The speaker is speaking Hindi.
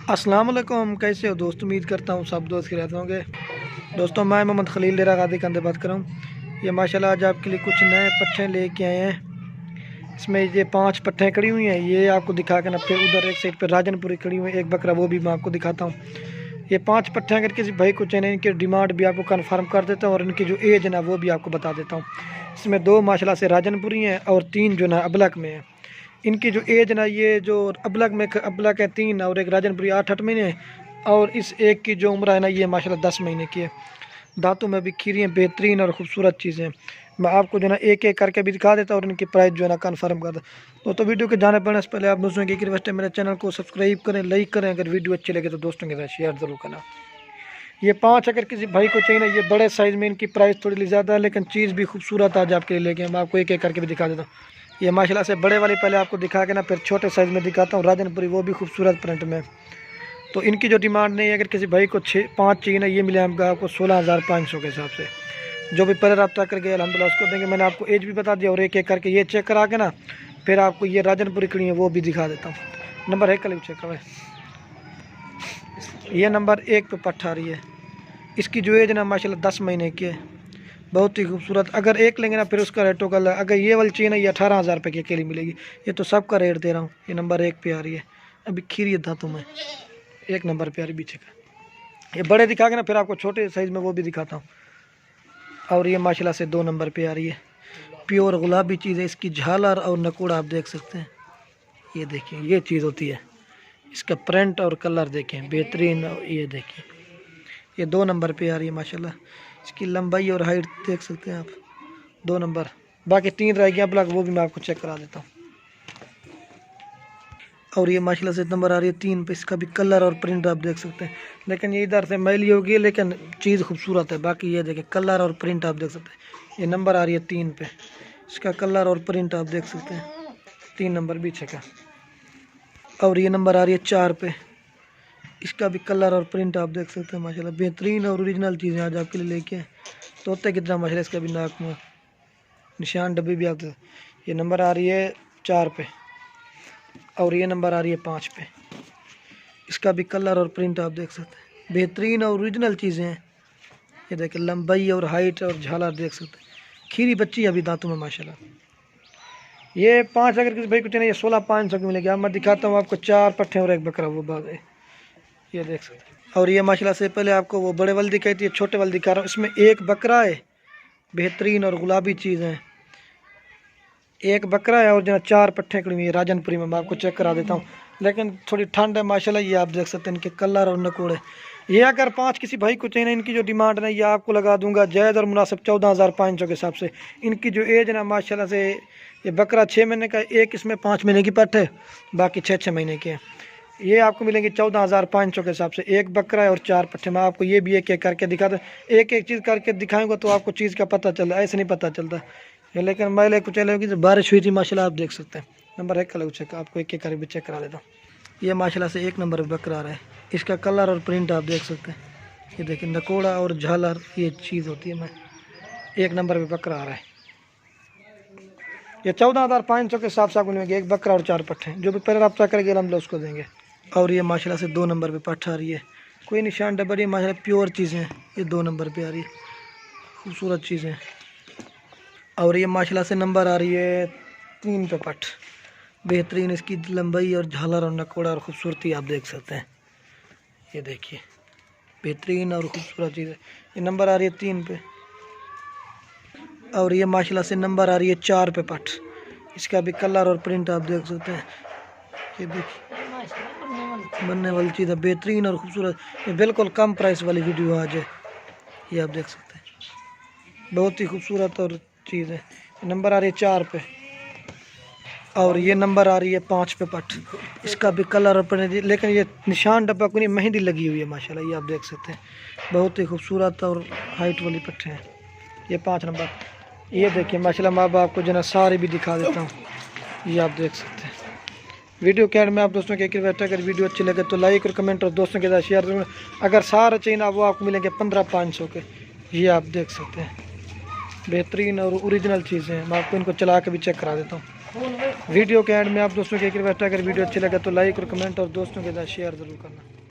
अस्सलाम वालेकुम, कैसे हो दोस्त। उम्मीद करता हूँ सब दोस्त के रहते होंगे। दोस्तों मैं मोहम्मद खलील डेरा गादी कंधे बात कर रहा हूँ। ये माशाल्लाह आज आपके लिए कुछ नए पट्ठे लेके आए हैं। इसमें ये 5 पट्ठे खड़ी हुई हैं, ये आपको दिखा के ना फिर उधर एक साइड पर राजनपुरी खड़ी हुई है, एक बकरा, वो भी मैं आपको दिखाता हूँ। ये 5 पट्ठे अगर किसी भाई को चाहिए, इनकी डिमांड भी आपको कन्फर्म कर देता हूँ और इनकी जो एज है ना वो भी आपको बता देता हूँ। इसमें 2 माशाल्लाह से राजनपुरी हैं और 3 जो ना अबलक में है। इनकी जो एज ना, ये जो अबलक है 3 और एक राजनपुरी 8 महीने, और इस एक की जो उम्र है ना ये माशाल्लाह 10 महीने की है। दांतों में भी खीरी हैं, बेहतरीन और ख़ूबसूरत चीज़ें। मैं आपको जो ना एक एक करके भी दिखा देता हूँ और इनकी प्राइस जो है ना कन्फर्म कर दो। तो वीडियो के जाने पड़ने से पहले आप दोस्तों की एक रिक्वेस्ट है, मेरे चैनल को सब्सक्राइब करें, लाइक करें, अगर वीडियो अच्छी लगे तो दोस्तों के साथ शेयर ज़रूर करना। ये 5 अगर किसी भाई को चाहिए ना, ये बड़े साइज़ में, इनकी प्राइस थोड़ी ज़्यादा है लेकिन चीज़ भी खूबसूरत आज आपके लिए लेके मैं आपको एक एक करके भी दिखा देता हूँ। ये माशाल्लाह से बड़े वाली पहले आपको दिखा के ना फिर छोटे साइज़ में दिखाता हूँ, राजनपुरी, वो भी खूबसूरत प्रिंट में। तो इनकी जो डिमांड नहीं है, अगर किसी भाई को 5 चाहिए ना, ये मिलेगा आपको 16,500 के हिसाब से। जो भी पहले रब्ता करके अल्हम्दुलिल्लाह उसको देंगे। मैंने आपको एज भी बता दिया और एक एक करके ये चेक करा के ना फिर आपको ये राजनपुरी कड़ी है वो भी दिखा देता हूँ। नंबर 1 का चेक करवाए, ये नंबर 1 पे पट्ठा रही है। इसकी जो एज ना माशाल्लाह 10 महीने की है, बहुत ही खूबसूरत। अगर एक लेंगे ना फिर उसका रेटों का, अगर ये वाली चाहिए ना ये 18,000 रुपये की अकेली मिलेगी। ये तो सबका रेट दे रहा हूँ। ये नंबर 1 पे आ रही है, अभी खीरी दांतों में 1 नंबर पे आ रही पीछे का। ये बड़े दिखा के ना फिर आपको छोटे साइज़ में वो भी दिखाता हूँ। और ये माशाल्लाह से 2 नंबर पे आ रही है, प्योर गुलाबी चीज़ है। इसकी झालर और नकोड़ा आप देख सकते हैं, ये देखिए ये चीज़ होती है। इसका प्रिंट और कलर देखें, बेहतरीन। ये देखिए ये 2 नंबर पे आ रही है माशाल्लाह। इसकी लंबाई और हाइट देख सकते हैं आप, 2 नंबर। बाकी 3 रह गया ब्लॉक, वो भी मैं आपको चेक करा देता हूँ। और ये माशाल्लाह से नंबर आ रही है 3 पे। इसका भी कलर और प्रिंट आप देख सकते हैं, लेकिन ये इधर से मैली होगी लेकिन चीज़ खूबसूरत है। बाकी ये देखें कलर और प्रिंट आप देख सकते हैं। ये नंबर आ रही है 3 पे, इसका कलर और प्रिंट आप देख सकते हैं, 3 नंबर पीछे का। और ये नंबर आ रही है 4 पे, इसका भी कलर और प्रिंट आप देख सकते हैं माशाल्लाह। बेहतरीन और ओरिजिनल चीज़ें आज आपके लिए लेके हैं। तोते कितना माशाल्लाह, इसका भी नाक में निशान डब्बी भी आप। ये नंबर आ रही है 4 पे और ये नंबर आ रही है 5 पे। इसका भी कलर और प्रिंट आप देख सकते हैं, बेहतरीन और ओरिजिनल चीज़ें हैं। ये देखें लंबाई और हाइट और झालर देख सकते हैं। खीरी बच्ची अभी दांतों में माशाल्लाह। ये 5 अगर किसी भाई को चाहिए, ये 16,500 की मिलेगी। अब मैं दिखाता हूँ आपको 4 पट्ठे और एक बकरा, वो बात है, ये देख सकते हैं। और ये माशाल्लाह से पहले आपको वो बड़े वाली दिखाई थी, छोटे वाली दिखा रहा हूँ। इसमें एक बकरा है, बेहतरीन और गुलाबी चीज़ है। एक बकरा है और जो 4 पट्ठे खड़ी हुई है राजनपुरी में, मैं आपको चेक करा देता हूँ। लेकिन थोड़ी ठंड है माशाल्लाह। ये आप देख सकते हैं इनके कलर और नकोड़े। ये अगर 5 किसी भाई को चाहिए ना, इनकी जो डिमांड है ये आपको लगा दूंगा जायज़ और मुनासिब 14,500 के हिसाब से। इनकी जो एज है ना माशाल्लाह से, ये बकरा 6 महीने का, एक इसमें 5 महीने की पट्ट है, बाकी 6 महीने के हैं। ये आपको मिलेंगे 14,500 के हिसाब से। एक बकरा है और 4 पट्ठे। मैं आपको ये भी एक एक करके दिखा दूँ, एक एक चीज़ करके दिखाऊंगा तो आपको चीज़ का पता चल, ऐसे नहीं पता चलता। लेकिन मैं कुछ चलेगी जो बारिश हुई थी माशाल्लाह, आप देख सकते हैं। नंबर 1 का चेक आपको एक एक करके भी चेक करा देता हूँ। ये माशाल्लाह से 1 नंबर बकरा आ रहा है, इसका कलर और प्रिंट आप देख सकते हैं। ये देखिए नकोड़ा और झालर ये चीज़ होती है। मैं 1 नंबर पे बकरा आ रहा है। ये 14,500 के हिसाब से आपको मिलेंगे, एक बकरा और 4 पट्ठे। जो भी पहले रब्ता करेंगे हम लोग उसको देंगे। और ये माशाल्लाह से 2 नंबर पे पट्ठा आ रही है, कोई निशान डबरी माशाल्लाह प्योर चीज़ें हैं। ये 2 नंबर पे आ रही है, खूबसूरत चीज़ें। और ये माशाल्लाह से नंबर आ रही है 3 पे पट, बेहतरीन। इसकी लंबाई और झालर और नकोड़ा और ख़ूबसूरती आप देख सकते हैं। ये देखिए बेहतरीन और ख़ूबसूरत चीज़ है। ये नंबर आ रही है 3 पे। और ये माशाल्लाह से नंबर आ रही है 4 पे पट, इसका भी कलर और प्रिंट आप देख सकते हैं। ये देखिए बनने वाली चीज़ है, बेहतरीन और ख़ूबसूरत। ये बिल्कुल कम प्राइस वाली वीडियो आज है, ये आप देख सकते हैं, बहुत ही खूबसूरत और चीज़ है। नंबर आ रही है 4 पे और ये नंबर आ रही है 5 पे पट। इसका भी कलर और प्रिंट, लेकिन ये निशान डब्बा को नहीं, मेहंदी लगी हुई है माशाल्लाह। ये आप देख सकते हैं, बहुत ही खूबसूरत और हाइट वाली पट्टे हैं। ये 5 नंबर। ये देखिए माशाल्लाह, माँ बाप को जो ना सारे भी दिखा देता हूँ। ये आप देख सकते हैं। वीडियो के एंड में आप दोस्तों के रिक्वेस्ट है, अगर वीडियो अच्छी लगे तो लाइक और कमेंट और दोस्तों के साथ शेयर करें। अगर सारे चाहिए ना वो आपको मिलेंगे 15,500 के। ये आप देख सकते हैं, बेहतरीन और ओरिजिनल चीज़ें हैं। मैं आपको इनको चला के भी चेक करा देता हूँ। वीडियो के एंड में आप दोस्तों की एक रिक्वेस्ट है, अगर वीडियो अच्छी लगे तो लाइक और कमेंट और दोस्तों के साथ शेयर ज़रूर करना।